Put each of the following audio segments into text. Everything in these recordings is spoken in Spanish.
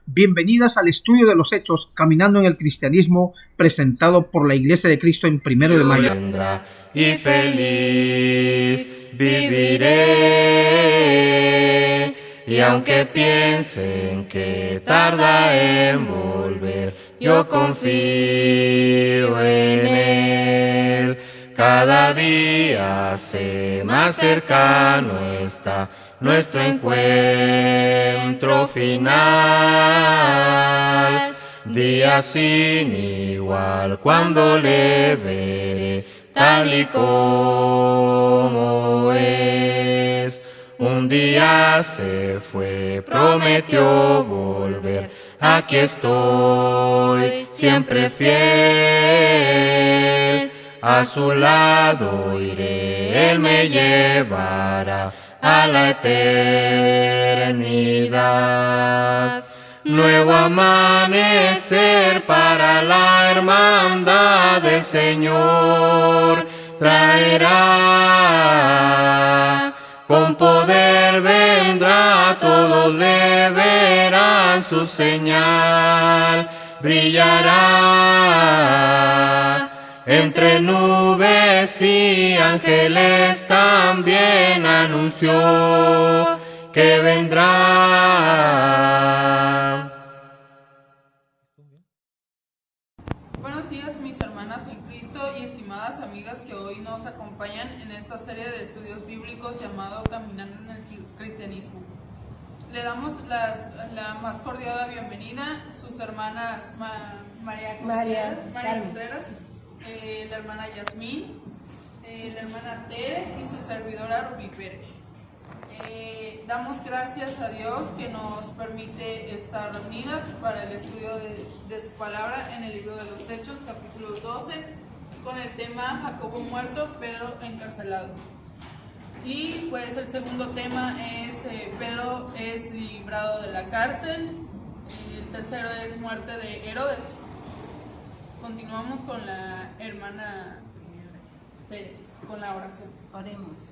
Bienvenidas al estudio de los Hechos, Caminando en el Cristianismo, presentado por la Iglesia de Cristo en 1 de Mayo. Vendrá y feliz viviré. Y aunque piensen que tarda en volver, yo confío en Él. Cada día sé más cercano está nuestro encuentro final. Día sin igual cuando le veré tal y como es. Un día se fue, prometió volver. Aquí estoy, siempre fiel. A su lado iré, Él me llevará a la eternidad. Nuevo amanecer para la hermandad del Señor traerá. Con poder vendrá, todos le verán, su señal brillará. Entre nubes y ángeles también anunció que vendrá. Buenos días, mis hermanas en Cristo y estimadas amigas que hoy nos acompañan en esta serie de estudios bíblicos llamado Caminando en el Cristianismo. Le damos la más cordial bienvenida a sus hermanas María Contreras, la hermana Yasmín, la hermana Tere y su servidora Rubí Pérez. Damos gracias a Dios que nos permite estar reunidas para el estudio de su palabra en el libro de los Hechos, capítulo 12, con el tema Jacobo muerto, Pedro encarcelado. Y pues el segundo tema es Pedro es librado de la cárcel, y el tercero es muerte de Herodes. Continuamos con la hermana Tere, con la oración. Oremos.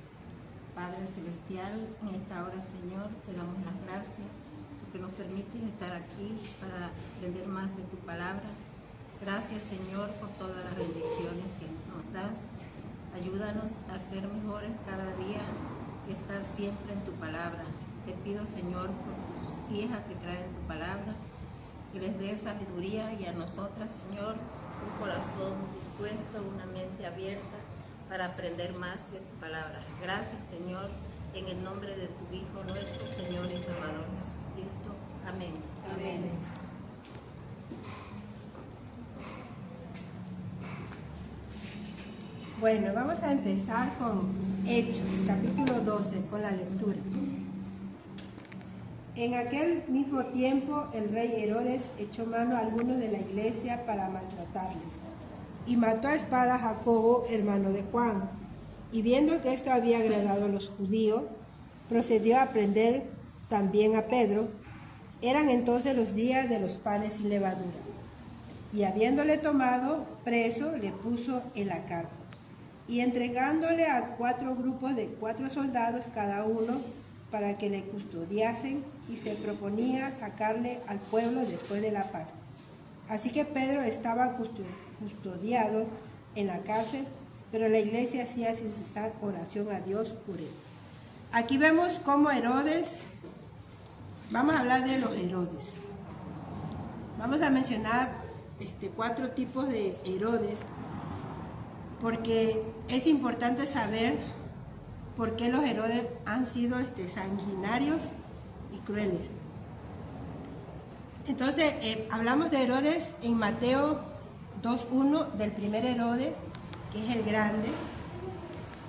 Padre Celestial, en esta hora, Señor, te damos las gracias porque nos permites estar aquí para aprender más de tu palabra. Gracias, Señor, por todas las bendiciones que nos das. Ayúdanos a ser mejores cada día y estar siempre en tu palabra. Te pido, Señor, por tus hijas que traen tu palabra, que les dé sabiduría, y a nosotras, Señor, un corazón dispuesto, una mente abierta para aprender más de tu palabra. Gracias, Señor, en el nombre de tu Hijo, nuestro Señor y Salvador Jesucristo. Amén. Amén. Bueno, vamos a empezar con Hechos, capítulo 12, con la lectura. En aquel mismo tiempo, el rey Herodes echó mano a algunos de la iglesia para maltratarles, y mató a espada a Jacobo, hermano de Juan. Y viendo que esto había agradado a los judíos, procedió a prender también a Pedro. Eran entonces los días de los panes sin levadura. Y habiéndole tomado preso, le puso en la cárcel. Y entregándole a 4 grupos de 4 soldados cada uno, para que le custodiasen, y se proponía sacarle al pueblo después de la Pascua. Así que Pedro estaba custodiado en la cárcel, pero la iglesia hacía sin cesar oración a Dios por él. Aquí vemos cómo Herodes, vamos a hablar de los Herodes. Vamos a mencionar 4 tipos de Herodes, porque es importante saber por qué los Herodes han sido sanguinarios y crueles. Entonces, hablamos de Herodes en Mateo 2:1, del primer Herodes, que es el grande.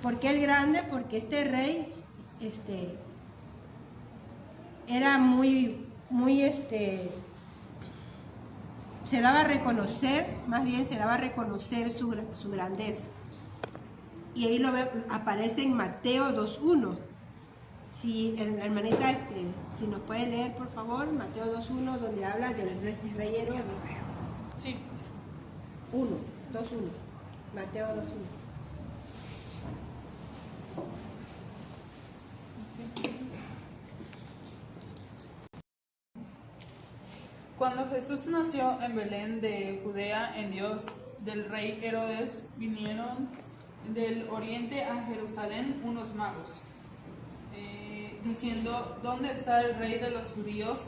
¿Por qué el grande? Porque este rey era muy se daba a reconocer, más bien se daba a reconocer su grandeza. Y ahí aparece en Mateo 2:1. Si la hermanita, si nos puede leer, por favor, Mateo 2:1, donde habla del rey Herodes. Sí. 2:1. Mateo 2:1. Cuando Jesús nació en Belén de Judea en Dios, del rey Herodes, vinieron del oriente a Jerusalén unos magos, diciendo: ¿dónde está el rey de los judíos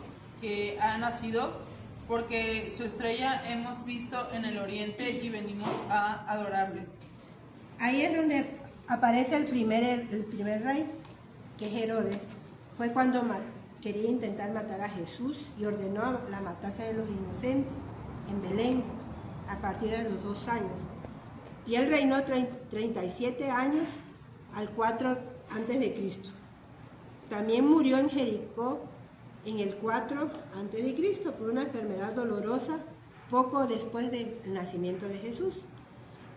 que ha nacido? Porque su estrella hemos visto en el oriente y venimos a adorarle. Ahí es donde aparece el primer rey, que es Herodes. Fue cuando quería intentar matar a Jesús y ordenó la matanza de los inocentes en Belén a partir de los 2 años. Y él reinó 37 años al 4 antes de Cristo. También murió en Jericó en el 4 antes de Cristo por una enfermedad dolorosa poco después del nacimiento de Jesús.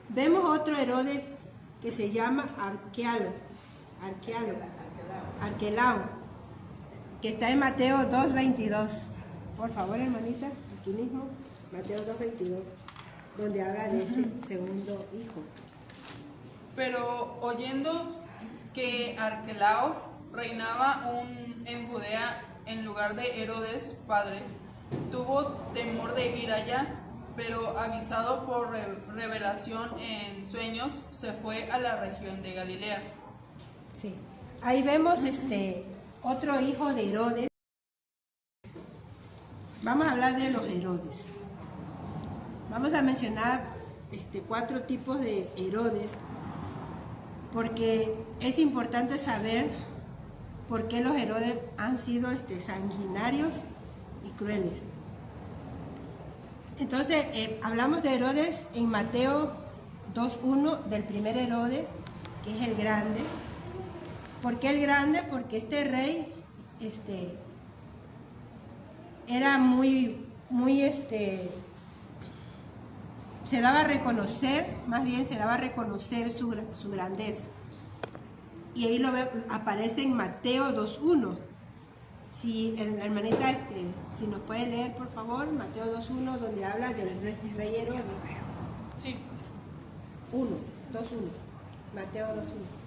Vemos otro Herodes que se llama Arquelao, que está en Mateo 2:22. Por favor, hermanita, aquí mismo, Mateo 2:22, donde habla de ese segundo hijo. Pero oyendo que Arquelao reinaba en Judea en lugar de Herodes, padre, tuvo temor de ir allá, pero avisado por revelación en sueños, se fue a la región de Galilea. Sí. Ahí vemos otro hijo de Herodes. Vamos a hablar de los Herodes. Vamos a mencionar 4 tipos de Herodes, porque es importante saber por qué los Herodes han sido sanguinarios y crueles. Entonces, hablamos de Herodes en Mateo 2:1, del primer Herodes, que es el grande. ¿Por qué el grande? Porque este rey era se daba a reconocer, más bien se daba a reconocer su grandeza. Y ahí aparece en Mateo 2:1. Si la hermanita, si nos puede leer, por favor, Mateo 2:1, donde habla del rey Herodes. Sí. 2:1. Mateo 2:1.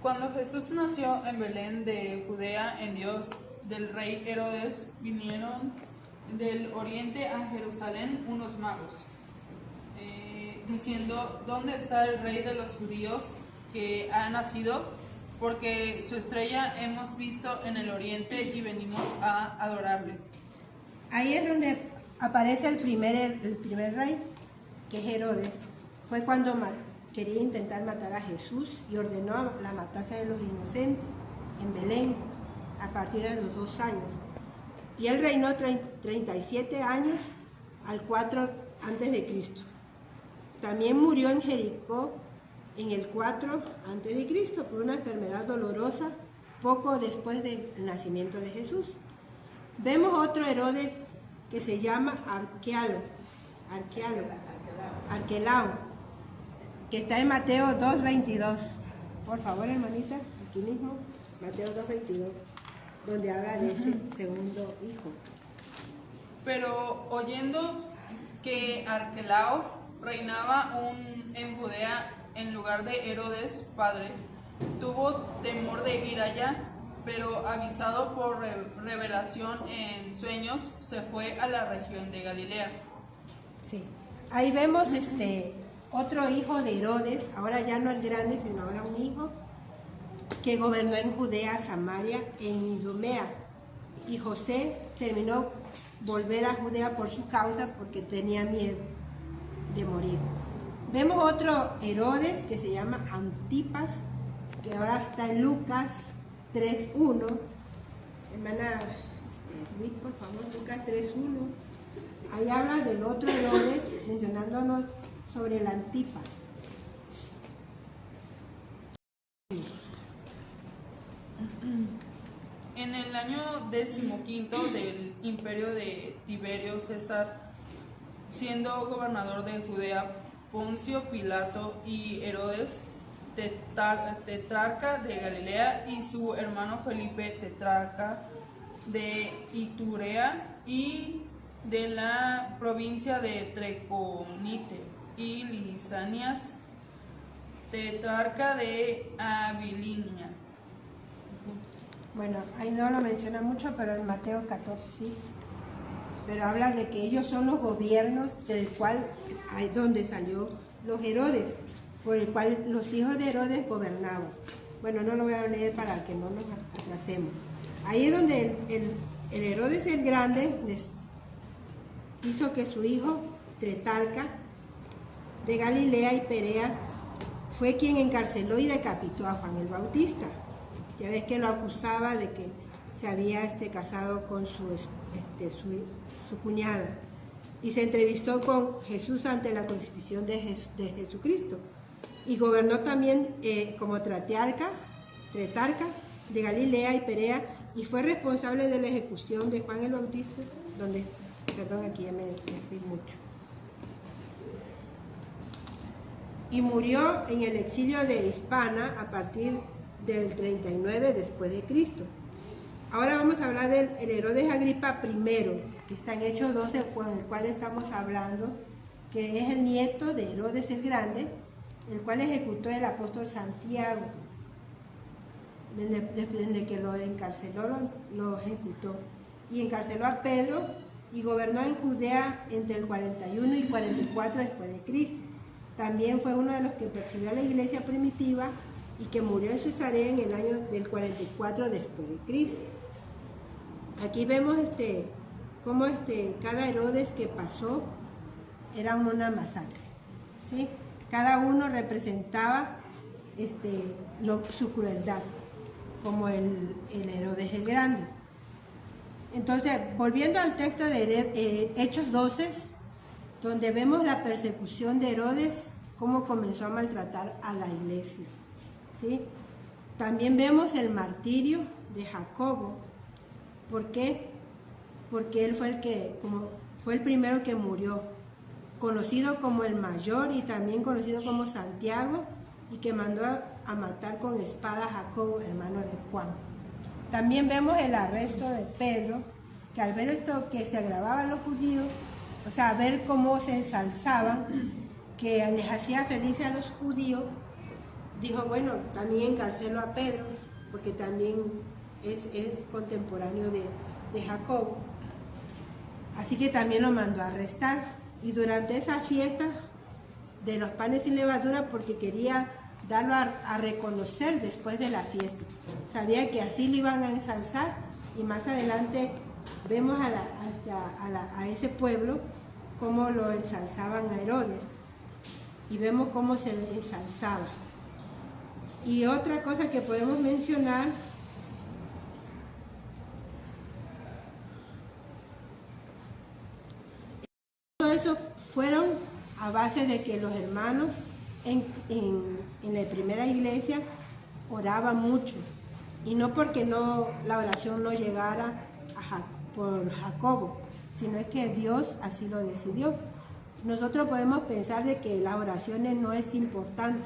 Cuando Jesús nació en Belén de Judea en Dios, del rey Herodes, vinieron del oriente a Jerusalén unos magos, diciendo: ¿dónde está el rey de los judíos que ha nacido? Porque su estrella hemos visto en el oriente y venimos a adorarle. Ahí es donde aparece el primer rey, que es Herodes. Fue cuando quería intentar matar a Jesús y ordenó la matanza de los inocentes en Belén a partir de los 2 años. Y él reinó 37 años al 4 antes de Cristo. También murió en Jericó en el 4 antes de Cristo por una enfermedad dolorosa poco después del nacimiento de Jesús. Vemos otro Herodes que se llama Arquelao, que está en Mateo 2:22. Por favor, hermanita, aquí mismo, Mateo 2:22, donde habla de ese segundo hijo. Pero oyendo que Arquelao reinaba en Judea en lugar de Herodes, padre, tuvo temor de ir allá, pero avisado por revelación en sueños, se fue a la región de Galilea. Sí. Ahí vemos otro hijo de Herodes, ahora ya no el grande, sino ahora un hijo, que gobernó en Judea, Samaria, en Idumea. Y José terminó volver a Judea por su causa, porque tenía miedo de morir. Vemos otro Herodes que se llama Antipas, que ahora está en Lucas 3:1. Hermana Luis, por favor, Lucas 3:1. Ahí habla del otro Herodes, mencionándonos sobre el Antipas. En el año 15 del imperio de Tiberio César, siendo gobernador de Judea Poncio Pilato y Herodes, tetrarca de Galilea, y su hermano Felipe, tetrarca de Iturea y de la provincia de Treconite y Lisanias, tetrarca de Abilinia. Bueno, ahí no lo menciona mucho, pero en Mateo 14 sí. Pero habla de que ellos son los gobiernos del cual, ahí donde salió los Herodes, por el cual los hijos de Herodes gobernaban. Bueno, no lo voy a leer para que no nos atrasemos. Ahí es donde el Herodes el Grande hizo que su hijo Tetrarca de Galilea y Perea fue quien encarceló y decapitó a Juan el Bautista. Ya ves que lo acusaba de que se había casado con su cuñada, y se entrevistó con Jesús ante la crucifixión de Jesucristo, y gobernó también como tetrarca de Galilea y Perea, y fue responsable de la ejecución de Juan el Bautista, aquí ya me fui mucho, y murió en el exilio de Hispana a partir del 39 después de Cristo. Ahora vamos a hablar del Herodes Agripa I, que está en Hechos 12, con el cual estamos hablando, que es el nieto de Herodes el Grande, el cual ejecutó el apóstol Santiago. Desde que lo encarceló, lo ejecutó. Y encarceló a Pedro y gobernó en Judea entre el 41 y 44 después de Cristo. También fue uno de los que persiguió a la iglesia primitiva y que murió en Cesarea en el año del 44 después de Cristo. Aquí vemos cómo cada Herodes que pasó era una masacre, ¿sí? Cada uno representaba su crueldad, como el Herodes el Grande. Entonces, volviendo al texto de Hechos 12, donde vemos la persecución de Herodes, cómo comenzó a maltratar a la iglesia, ¿sí? También vemos el martirio de Jacobo. ¿Por qué? Porque él fue el primero que murió, conocido como el mayor y también conocido como Santiago, y que mandó a matar con espada a Jacobo, hermano de Juan. También vemos el arresto de Pedro, que al ver esto que se agravaban los judíos, o sea, ver cómo se ensalzaban, que les hacía felices a los judíos, dijo, bueno, también encarcelo a Pedro, porque también es contemporáneo de Jacobo. Así que también lo mandó a arrestar. Y durante esa fiesta de los panes sin levadura, porque quería darlo a reconocer después de la fiesta. Sabía que así lo iban a ensalzar, y más adelante vemos a ese pueblo cómo lo ensalzaban a Herodes, y vemos cómo se ensalzaba. Y otra cosa que podemos mencionar, todo eso fueron a base de que los hermanos en la primera iglesia oraban mucho, y no porque la oración no llegara por Jacobo, sino es que Dios así lo decidió. Nosotros podemos pensar de que las oraciones no es importante,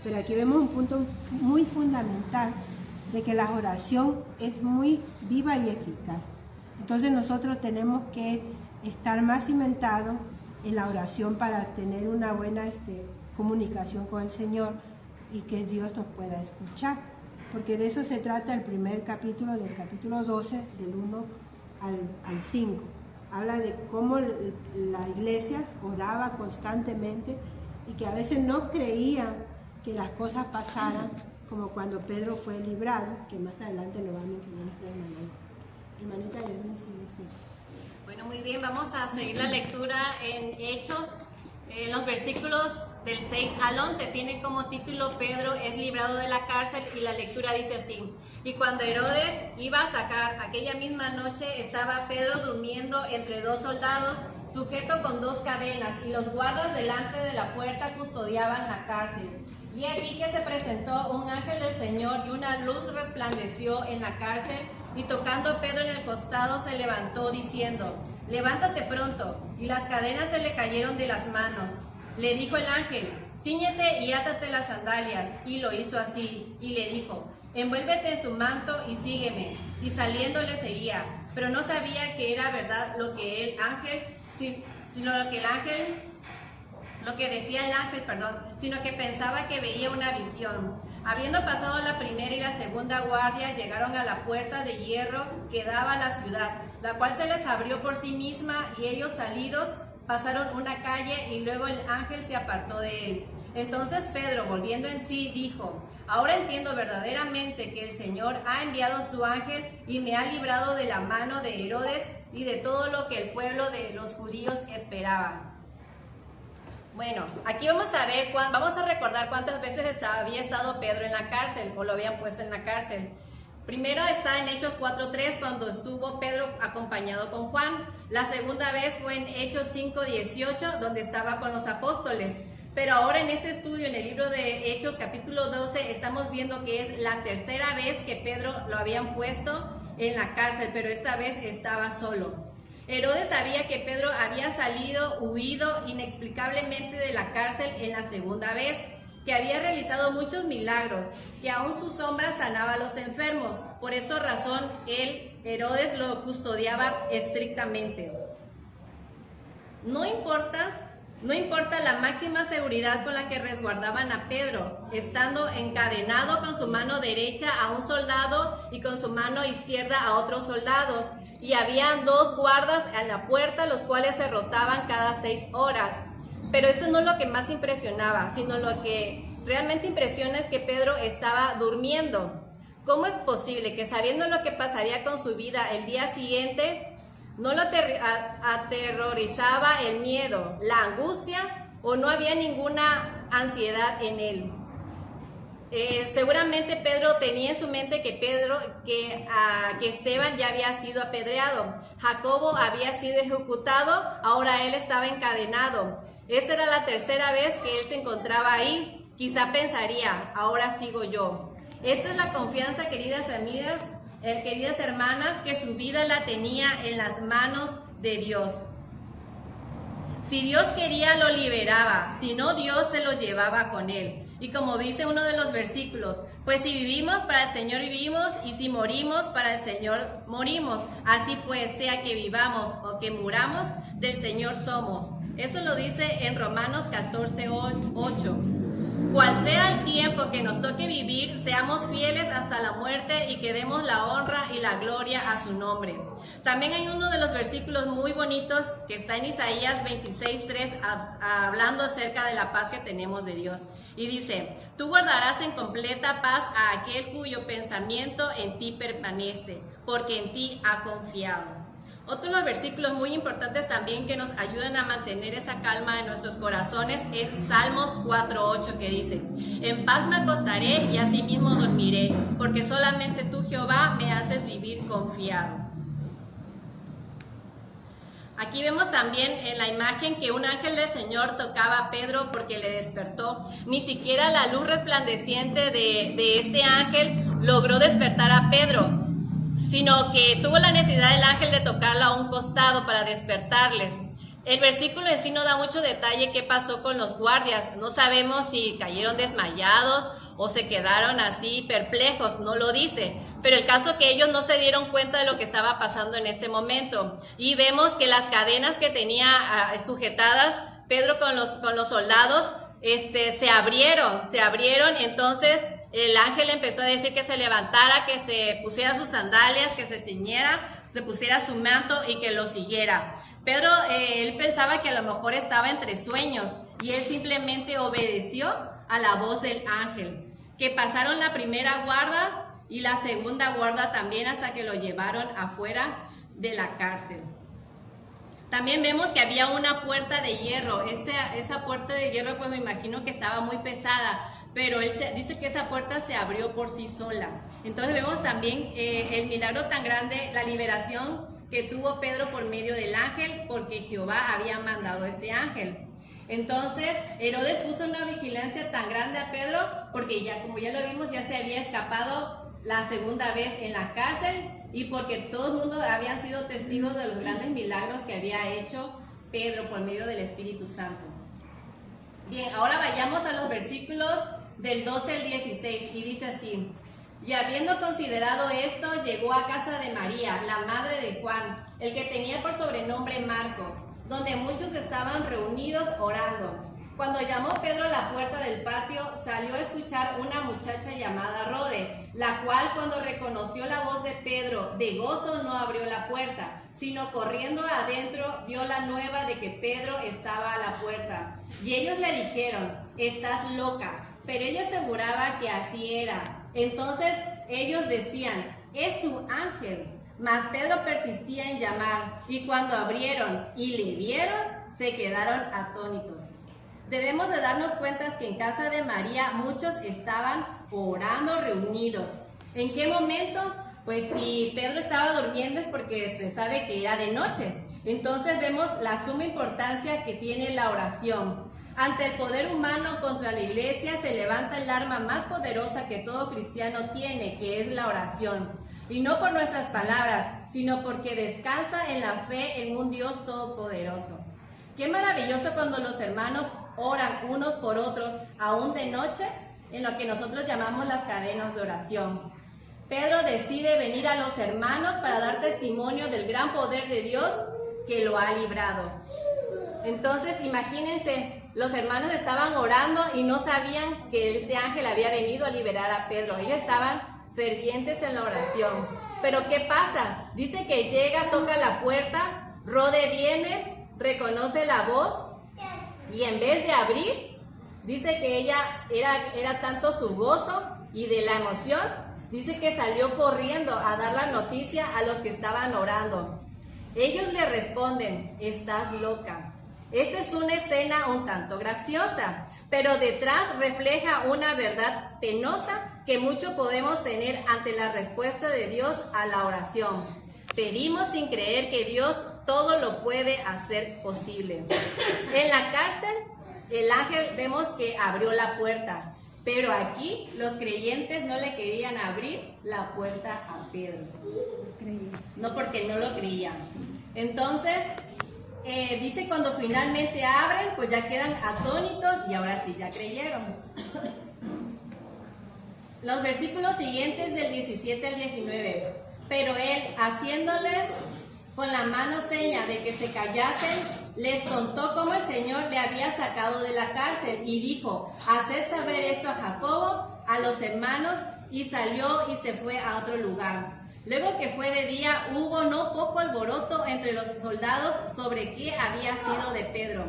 pero aquí vemos un punto muy fundamental, de que la oración es muy viva y eficaz. Entonces nosotros tenemos que estar más cimentados en la oración para tener una buena comunicación con el Señor, y que Dios nos pueda escuchar, porque de eso se trata el primer capítulo, del capítulo 12, del 1 al 5. Habla de cómo la iglesia oraba constantemente, y que a veces no creían que las cosas pasaran, como cuando Pedro fue librado, que más adelante lo va a mencionar nuestra hermanita Edwin, si usted. Bueno, muy bien, vamos a seguir la lectura en Hechos, en los versículos del 6 al 11. Tiene como título Pedro es librado de la cárcel, y la lectura dice así: y cuando Herodes iba a sacar, aquella misma noche estaba Pedro durmiendo entre dos soldados, sujeto con dos cadenas, y los guardas delante de la puerta custodiaban la cárcel. Y aquí que se presentó un ángel del Señor, y una luz resplandeció en la cárcel, y tocando a Pedro en el costado se levantó diciendo: levántate pronto. Y las cadenas se le cayeron de las manos. Le dijo el ángel: cíñete y átate las sandalias. Y lo hizo así. Y le dijo: envuélvete en tu manto y sígueme. Y saliendo le seguía, pero no sabía que era verdad lo que decía el ángel, sino que pensaba que veía una visión. Habiendo pasado la primera y la segunda guardia, llegaron a la puerta de hierro que daba a la ciudad, la cual se les abrió por sí misma, y ellos salidos pasaron una calle y luego el ángel se apartó de él. Entonces Pedro, volviendo en sí, dijo: ahora entiendo verdaderamente que el Señor ha enviado su ángel y me ha librado de la mano de Herodes y de todo lo que el pueblo de los judíos esperaba. Bueno, aquí vamos a ver, vamos a recordar cuántas veces había estado Pedro en la cárcel, o lo habían puesto en la cárcel. Primero está en Hechos 4:3, cuando estuvo Pedro acompañado con Juan. La segunda vez fue en Hechos 5:18, donde estaba con los apóstoles. Pero ahora en este estudio, en el libro de Hechos capítulo 12, estamos viendo que es la tercera vez que Pedro lo habían puesto en la cárcel, pero esta vez estaba solo. Herodes sabía que Pedro había huido inexplicablemente de la cárcel en la segunda vez, que había realizado muchos milagros, que aún su sombra sanaba a los enfermos. Por esa razón, Herodes lo custodiaba estrictamente. No importa la máxima seguridad con la que resguardaban a Pedro, estando encadenado con su mano derecha a un soldado y con su mano izquierda a otros soldados. Y habían 2 guardas a la puerta, los cuales se rotaban cada 6 horas. Pero esto no es lo que más impresionaba, sino lo que realmente impresiona es que Pedro estaba durmiendo. ¿Cómo es posible que, sabiendo lo que pasaría con su vida el día siguiente, no lo aterrorizaba el miedo, la angustia, o no había ninguna ansiedad en él? Seguramente Pedro tenía en su mente que Esteban ya había sido apedreado, Jacobo había sido ejecutado, ahora él estaba encadenado. Esta era la tercera vez que él se encontraba ahí. Quizá pensaría: ahora sigo yo. Esta es la confianza, queridas amigas, queridas hermanas, que su vida la tenía en las manos de Dios. Si Dios quería, lo liberaba; si no, Dios se lo llevaba con él. Y como dice uno de los versículos: pues si vivimos, para el Señor vivimos, y si morimos, para el Señor morimos. Así pues, sea que vivamos o que muramos, del Señor somos. Eso lo dice en Romanos 14:8. Cual sea el tiempo que nos toque vivir, seamos fieles hasta la muerte y que demos la honra y la gloria a su nombre. También hay uno de los versículos muy bonitos que está en Isaías 26:3, hablando acerca de la paz que tenemos de Dios. Y dice: tú guardarás en completa paz a aquel cuyo pensamiento en ti permanece, porque en ti ha confiado. Otro de los versículos muy importantes también que nos ayudan a mantener esa calma en nuestros corazones es Salmos 4:8, que dice: en paz me acostaré y asimismo dormiré, porque solamente tú, Jehová, me haces vivir confiado. Aquí vemos también en la imagen que un ángel del Señor tocaba a Pedro porque le despertó. Ni siquiera la luz resplandeciente de este ángel logró despertar a Pedro, sino que tuvo la necesidad del ángel de tocarlo a un costado para despertarles. El versículo en sí no da mucho detalle qué pasó con los guardias. No sabemos si cayeron desmayados o se quedaron así perplejos, no lo dice. Pero el caso que ellos no se dieron cuenta de lo que estaba pasando en este momento. Y vemos que las cadenas que tenía sujetadas Pedro con los soldados se abrieron. Entonces el ángel empezó a decir que se levantara, que se pusiera sus sandalias, que se ciñera, se pusiera su manto y que lo siguiera. Pedro, él pensaba que a lo mejor estaba entre sueños, y él simplemente obedeció a la voz del ángel. Que pasaron la primera guarda y la segunda guarda también, hasta que lo llevaron afuera de la cárcel. También vemos que había una puerta de hierro. Esa puerta de hierro, pues me imagino que estaba muy pesada, pero él dice que esa puerta se abrió por sí sola. Entonces vemos también el milagro tan grande, la liberación que tuvo Pedro por medio del ángel, porque Jehová había mandado ese ángel. Entonces Herodes puso una vigilancia tan grande a Pedro, porque ya, como ya lo vimos, ya se había escapado la segunda vez en la cárcel, y porque todo el mundo habían sido testigos de los grandes milagros que había hecho Pedro por medio del Espíritu Santo. Bien, ahora vayamos a los versículos del 12 al 16, y dice así: y habiendo considerado esto, llegó a casa de María, la madre de Juan, el que tenía por sobrenombre Marcos, donde muchos estaban reunidos orando. Cuando llamó Pedro a la puerta del patio, salió a escuchar una muchacha llamada Rode, la cual cuando reconoció la voz de Pedro, de gozo no abrió la puerta, sino corriendo adentro dio la nueva de que Pedro estaba a la puerta. Y ellos le dijeron, estás loca, pero ella aseguraba que así era. Entonces ellos decían, es su ángel. Mas Pedro persistía en llamar, y cuando abrieron y le vieron, se quedaron atónitos. Debemos de darnos cuenta que en casa de María muchos estaban orando reunidos. ¿En qué momento? Pues si Pedro estaba durmiendo es porque se sabe que era de noche. Entonces vemos la suma importancia que tiene la oración. Ante el poder humano contra la iglesia se levanta el arma más poderosa que todo cristiano tiene, que es la oración. Y no por nuestras palabras, sino porque descansa en la fe en un Dios todopoderoso. Qué maravilloso cuando los hermanos oran unos por otros, aún de noche, en lo que nosotros llamamos las cadenas de oración. Pedro decide venir a los hermanos para dar testimonio del gran poder de Dios que lo ha librado. Entonces, imagínense, los hermanos estaban orando y no sabían que este ángel había venido a liberar a Pedro. Ellos estaban fervientes en la oración. Pero ¿qué pasa? Dice que llega, toca la puerta, Rode viene, reconoce la voz y en vez de abrir, dice que ella era tanto su gozo y de la emoción, dice que salió corriendo a dar la noticia a los que estaban orando. Ellos le responden, estás loca. Esta es una escena un tanto graciosa, pero detrás refleja una verdad penosa que mucho podemos tener ante la respuesta de Dios a la oración. Pedimos sin creer que Dios todo lo puede hacer posible. En la cárcel, el ángel vemos que abrió la puerta, pero aquí los creyentes no le querían abrir la puerta a Pedro. No, porque no lo creían. Entonces, dice cuando finalmente abren, pues ya quedan atónitos y ahora sí ya creyeron. Los versículos siguientes del 17 al 19. Pero él, haciéndoles con la mano seña de que se callasen, les contó cómo el Señor le había sacado de la cárcel y dijo, haced saber esto a Jacobo, a los hermanos, y salió y se fue a otro lugar. Luego que fue de día, hubo no poco alboroto entre los soldados sobre qué había sido de Pedro.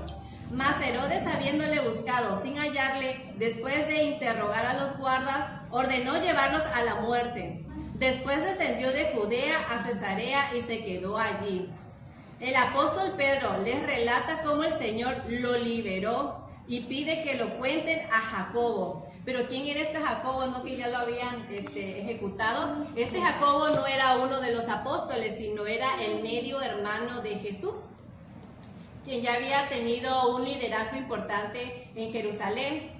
Mas Herodes, habiéndole buscado sin hallarle, después de interrogar a los guardas, ordenó llevarlos a la muerte. Después descendió de Judea a Cesarea y se quedó allí. El apóstol Pedro les relata cómo el Señor lo liberó y pide que lo cuenten a Jacobo. Pero ¿quién era este Jacobo? No que ya lo habían ejecutado. Este Jacobo no era uno de los apóstoles, sino era el medio hermano de Jesús, quien ya había tenido un liderazgo importante en Jerusalén.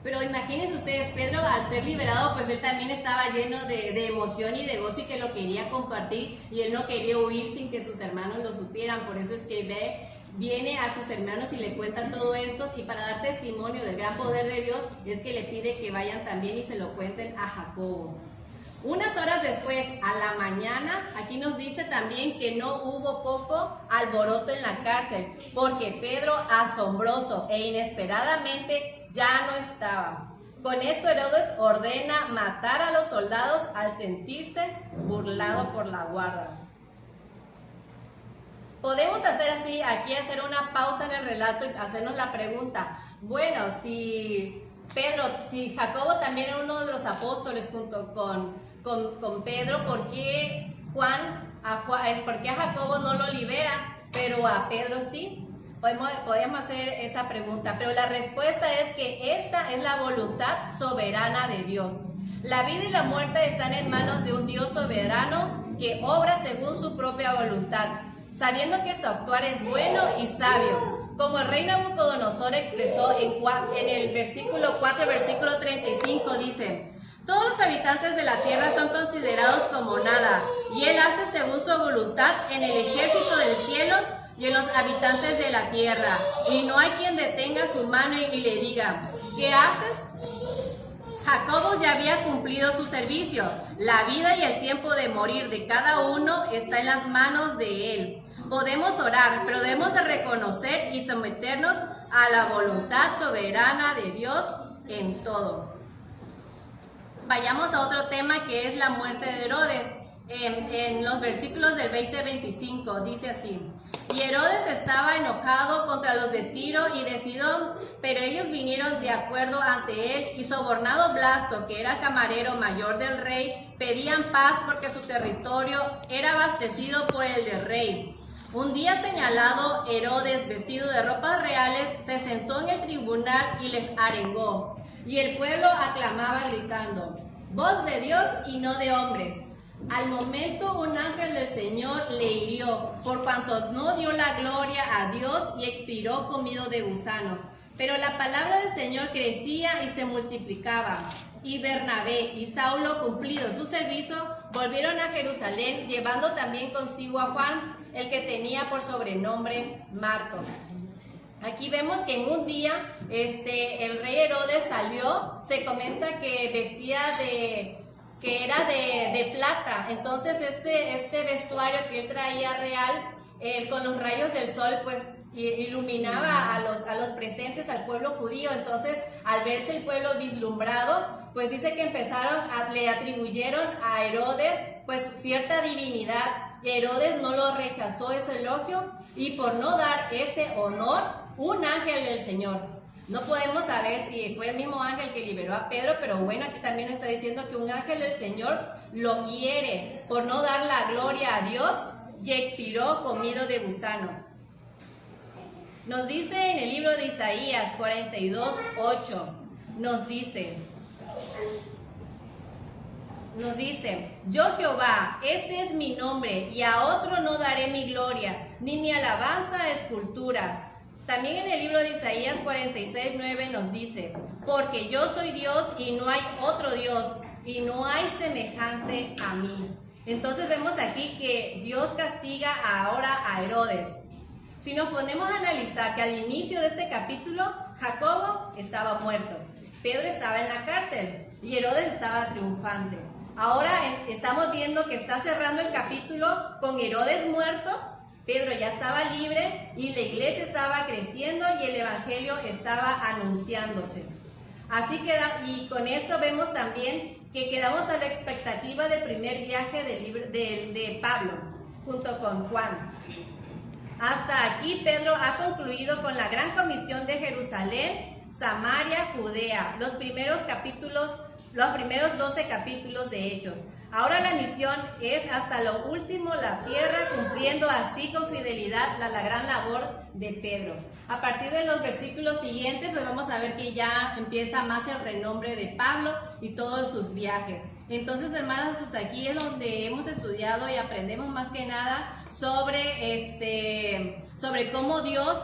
Pero imagínense ustedes, Pedro al ser liberado, pues él también estaba lleno de emoción y de gozo y que lo quería compartir y él no quería huir sin que sus hermanos lo supieran. Por eso es que viene a sus hermanos y le cuentan todo esto y para dar testimonio del gran poder de Dios es que le pide que vayan también y se lo cuenten a Jacobo. Unas horas después, a la mañana, aquí nos dice también que no hubo poco alboroto en la cárcel, porque Pedro, asombroso e inesperadamente, ya no estaba. Con esto Herodes ordena matar a los soldados al sentirse burlado por la guardia. Podemos hacer así, aquí hacer una pausa en el relato y hacernos la pregunta, bueno, si Jacobo también era uno de los apóstoles junto con Pedro, ¿por qué a Jacobo no lo libera, pero a Pedro sí? Podemos hacer esa pregunta, pero la respuesta es que esta es la voluntad soberana de Dios. La vida y la muerte están en manos de un Dios soberano que obra según su propia voluntad, sabiendo que su actuar es bueno y sabio. Como el rey Nabucodonosor expresó en el versículo 4, versículo 35, dice: todos los habitantes de la tierra son considerados como nada, y él hace según su voluntad en el ejército del cielo y en los habitantes de la tierra, y no hay quien detenga su mano y le diga: ¿qué haces? Jacobo ya había cumplido su servicio. La vida y el tiempo de morir de cada uno está en las manos de él. Podemos orar, pero debemos de reconocer y someternos a la voluntad soberana de Dios en todo. Vayamos a otro tema, que es la muerte de Herodes. En los versículos del 20 al 25 dice así: y Herodes estaba enojado contra los de Tiro y de Sidón, pero ellos vinieron de acuerdo ante él, y sobornado Blasto, que era camarero mayor del rey, pedían paz porque su territorio era abastecido por el del rey. Un día señalado, Herodes, vestido de ropas reales, se sentó en el tribunal y les arengó. Y el pueblo aclamaba gritando: voz de Dios y no de hombres. Al momento un ángel del Señor le hirió, por cuanto no dio la gloria a Dios, y expiró comido de gusanos. Pero la palabra del Señor crecía y se multiplicaba. Y Bernabé y Saulo, cumplido su servicio, volvieron a Jerusalén, llevando también consigo a Juan, el que tenía por sobrenombre Marcos. Aquí vemos que en un día el rey Herodes salió, se comenta que vestía que era de plata. Entonces este vestuario que él traía real, con los rayos del sol, pues iluminaba a los presentes, al pueblo judío. Entonces, al verse el pueblo vislumbrado, pues dice que le atribuyeron a Herodes pues cierta divinidad. Y Herodes no lo rechazó ese elogio, y por no dar ese honor, un ángel del Señor. No podemos saber si fue el mismo ángel que liberó a Pedro, pero bueno, aquí también está diciendo que un ángel del Señor lo hiere por no dar la gloria a Dios, y expiró comido de gusanos. Nos dice en el libro de Isaías 42:8, nos dice: yo Jehová, este es mi nombre, y a otro no daré mi gloria, ni mi alabanza a esculturas. También en el libro de Isaías 46:9 nos dice: porque yo soy Dios y no hay otro Dios, y no hay semejante a mí. Entonces vemos aquí que Dios castiga ahora a Herodes. Si nos ponemos a analizar que al inicio de este capítulo, Jacobo estaba muerto, Pedro estaba en la cárcel y Herodes estaba triunfante. Ahora estamos viendo que está cerrando el capítulo con Herodes muerto, Pedro ya estaba libre y la iglesia estaba creciendo y el evangelio estaba anunciándose. Así que, y con esto vemos también que quedamos a la expectativa del primer viaje de Pablo junto con Juan. Hasta aquí Pedro ha concluido con la gran comisión de Jerusalén, Samaria, Judea, los primeros 12 capítulos de Hechos. Ahora la misión es hasta lo último, la tierra, cumpliendo así con fidelidad la gran labor de Pedro. A partir de los versículos siguientes, pues vamos a ver que ya empieza más el renombre de Pablo y todos sus viajes. Entonces, hermanas, hasta aquí es donde hemos estudiado y aprendemos más que nada sobre cómo Dios,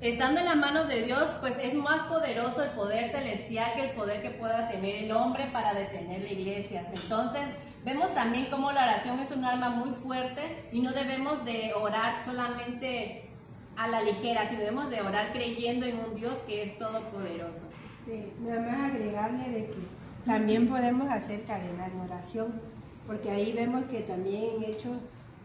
estando en las manos de Dios, pues es más poderoso el poder celestial que el poder que pueda tener el hombre para detener las iglesias. Entonces, vemos también cómo la oración es un arma muy fuerte y no debemos de orar solamente a la ligera, sino debemos de orar creyendo en un Dios que es todopoderoso. Nada más agregarle de que también podemos hacer cadena de oración, porque ahí vemos que también en Hechos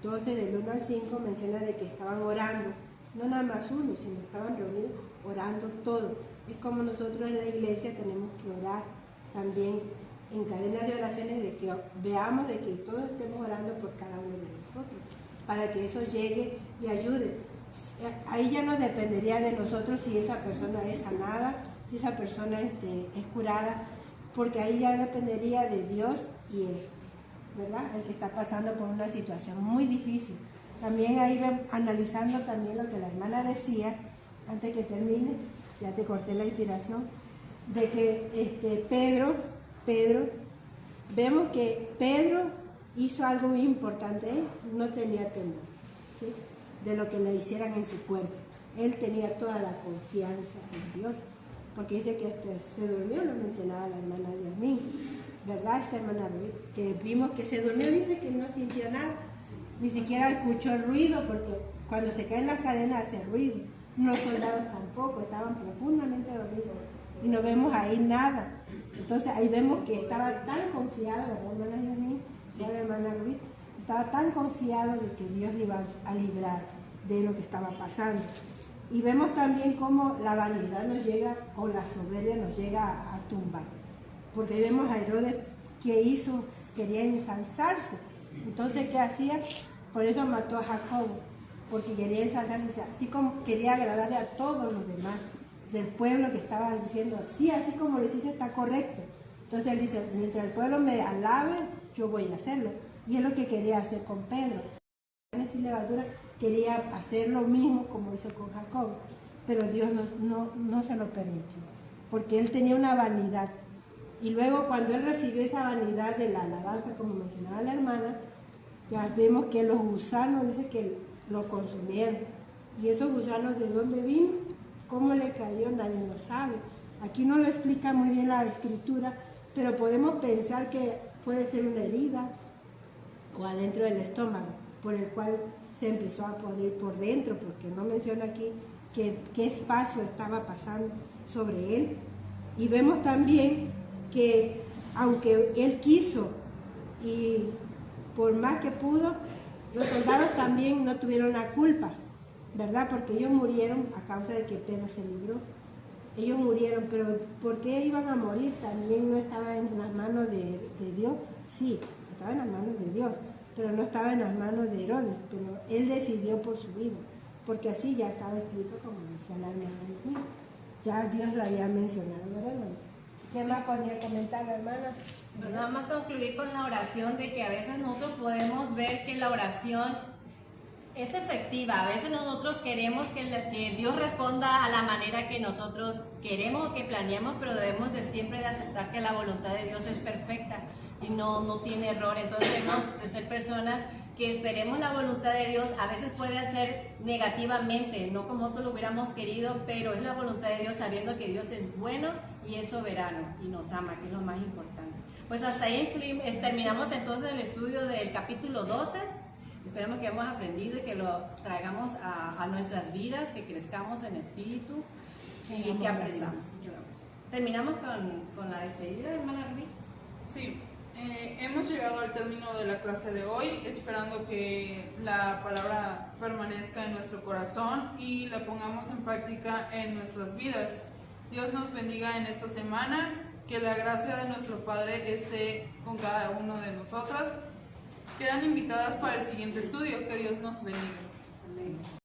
12 del 1 al 5 menciona de que estaban orando, no nada más uno, sino estaban reunidos orando todo. Es como nosotros en la iglesia tenemos que orar también en cadenas de oraciones, de que veamos de que todos estemos orando por cada uno de nosotros, para que eso llegue y ayude. Ahí ya no dependería de nosotros si esa persona es sanada, si esa persona es curada, porque ahí ya dependería de Dios y él, ¿verdad? El que está pasando por una situación muy difícil. También ahí analizando también lo que la hermana decía, antes que termine, ya te corté la inspiración, de que Pedro, vemos que Pedro hizo algo muy importante, él no tenía temor, ¿sí?, de lo que le hicieran en su cuerpo. Él tenía toda la confianza en Dios, porque dice que se durmió, lo mencionaba la hermana Yasmín, ¿verdad? Esta hermana Ruiz, que vimos que se durmió, dice que no sintió nada, ni siquiera escuchó el ruido, porque cuando se caen las cadenas hace ruido. Los soldados tampoco, estaban profundamente dormidos y no vemos ahí nada. Entonces ahí vemos que estaba tan confiado, ¿verdad, hermana Yasmín? Sí. La hermana Ruiz, estaba tan confiado de que Dios le iba a librar de lo que estaba pasando. Y vemos también cómo la vanidad nos llega, o la soberbia nos llega a tumbar. Porque vemos a Herodes que hizo, quería ensalzarse. Entonces, ¿qué hacía? Por eso mató a Jacobo, porque quería ensalzarse, así como quería agradarle a todos los demás del pueblo que estaba diciendo, sí, así como lo hiciste está correcto. Entonces él dice, mientras el pueblo me alabe, yo voy a hacerlo. Y es lo que quería hacer con Pedro. Sin levadura quería hacer lo mismo como hizo con Jacob, pero Dios no se lo permitió, porque él tenía una vanidad. Y luego cuando él recibió esa vanidad de la alabanza, como mencionaba la hermana, ya vemos que los gusanos, dice que lo consumieron. ¿Y esos gusanos de dónde vino? ¿Cómo le cayó? Nadie lo sabe. Aquí no lo explica muy bien la escritura, pero podemos pensar que puede ser una herida o adentro del estómago, por el cual se empezó a podrir por dentro, porque no menciona aquí qué espacio estaba pasando sobre él. Y vemos también que aunque él quiso y por más que pudo, los soldados también no tuvieron la culpa, ¿verdad? Porque ellos murieron a causa de que Pedro se libró. Ellos murieron, pero ¿por qué iban a morir? También no estaba en las manos de Dios. Sí, estaba en las manos de Dios, pero no estaba en las manos de Herodes. Pero él decidió por su vida, porque así ya estaba escrito, como decía la hermana. Ya Dios lo había mencionado, ¿verdad, hermana? ¿Qué más podría comentar, hermana? Pues nada más concluir con la oración, de que a veces nosotros podemos ver que la oración es efectiva. A veces nosotros queremos que Dios responda a la manera que nosotros queremos o que planeamos, pero debemos de siempre de aceptar que la voluntad de Dios es perfecta y no tiene error. Entonces debemos de ser personas que esperemos la voluntad de Dios. A veces puede ser negativamente, no como nosotros lo hubiéramos querido, pero es la voluntad de Dios, sabiendo que Dios es bueno y es soberano y nos ama, que es lo más importante. Pues hasta ahí terminamos entonces el estudio del capítulo 12. Esperamos que hemos aprendido y que lo traigamos a nuestras vidas, que crezcamos en espíritu y que aprendamos. Terminamos con la despedida, hermana Rubí. Sí, hemos llegado al término de la clase de hoy, esperando que la palabra permanezca en nuestro corazón y la pongamos en práctica en nuestras vidas. Dios nos bendiga en esta semana, que la gracia de nuestro Padre esté con cada uno de nosotras. Quedan invitadas para el siguiente estudio. Que Dios nos bendiga. Amén.